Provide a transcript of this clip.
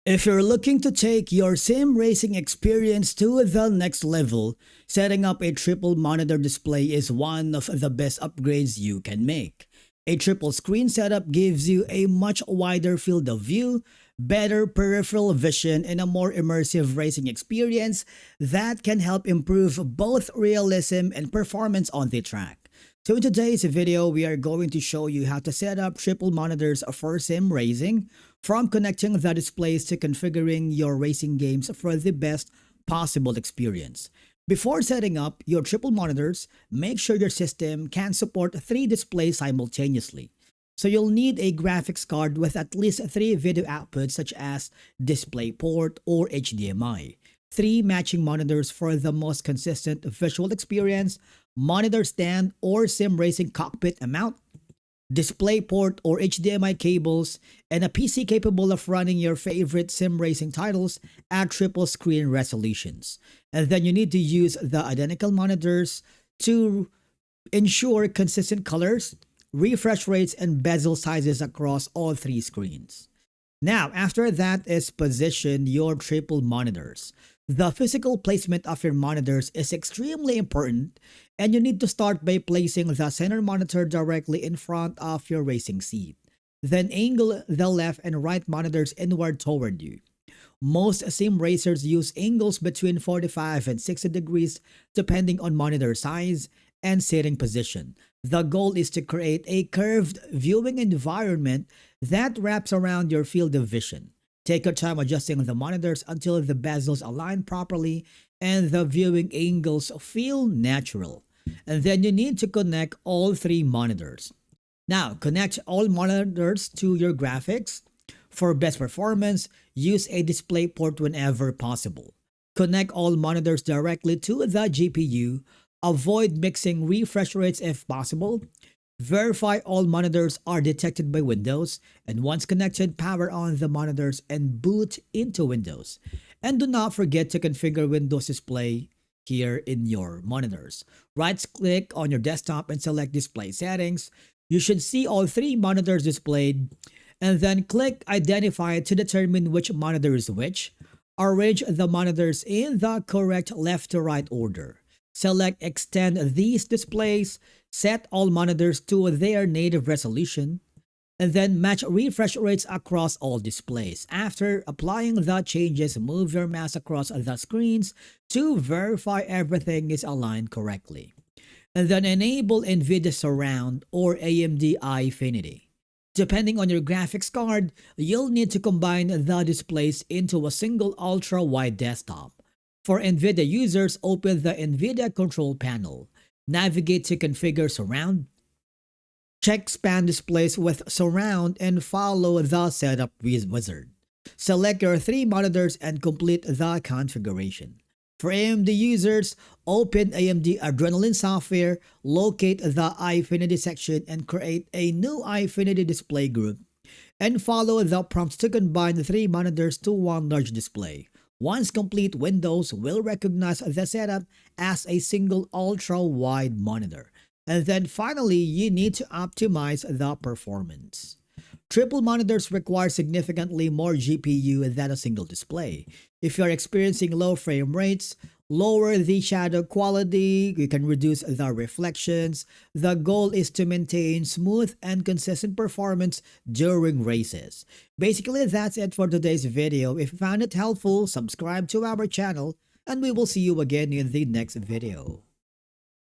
If you're looking to take your sim racing experience to the next level, setting up a triple monitor display is one of the best upgrades you can make. A triple screen setup gives you a much wider field of view, better peripheral vision, and a more immersive racing experience that can help improve both realism and performance on the track. So in today's video, we are going to show you how to set up triple monitors for sim racing, from connecting the displays to configuring your racing games for the best possible experience. Before setting up your triple monitors, make sure your system can support 3 displays simultaneously. So you'll need a graphics card with at least 3 video outputs such as DisplayPort or HDMI. 3 matching monitors for the most consistent visual experience, monitor stand or sim racing cockpit mount, DisplayPort or HDMI cables, and a PC capable of running your favorite sim racing titles at triple screen resolutions. And then you need to use the identical monitors to ensure consistent colors, refresh rates, and bezel sizes across all 3 screens. Now, after that is position your triple monitors. The physical placement of your monitors is extremely important, and you need to start by placing the center monitor directly in front of your racing seat. Then angle the left and right monitors inward toward you. Most sim racers use angles between 45 and 60 degrees depending on monitor size and sitting position. The goal is to create a curved viewing environment that wraps around your field of vision. Take your time adjusting the monitors until the bezels align properly and the viewing angles feel natural. And then you need to connect all 3 monitors. Now, connect all monitors to your graphics. For best performance, use a DisplayPort whenever possible. Connect all monitors directly to the GPU. Avoid mixing refresh rates if possible. Verify all monitors are detected by Windows, and once connected, power on the monitors and boot into Windows. And do not forget to configure Windows Display here in your monitors. Right-click on your desktop and select Display Settings. You should see all 3 monitors displayed, and then click Identify to determine which monitor is which. Arrange the monitors in the correct left to right order. Select Extend these displays, set all monitors to their native resolution, and then match refresh rates across all displays. After applying the changes, move your mouse across the screens to verify everything is aligned correctly. And then enable NVIDIA Surround or AMD Eyefinity. Depending on your graphics card, you'll need to combine the displays into a single ultra-wide desktop. For NVIDIA users, open the NVIDIA control panel. Navigate to Configure Surround. Check Span Displays with Surround and follow the setup wizard. Select your 3 monitors and complete the configuration. For AMD users, open AMD Adrenalin software, locate the Eyefinity section and create a new Eyefinity display group. And follow the prompts to combine the 3 monitors to one large display. Once complete, Windows will recognize the setup as a single ultra-wide monitor. And then finally, you need to optimize the performance. Triple monitors require significantly more GPU than a single display. If you are experiencing low frame rates, lower the shadow quality, you can reduce the reflections. The goal is to maintain smooth and consistent performance during races. Basically, that's it for today's video. If you found it helpful, subscribe to our channel, and we will see you again in the next video.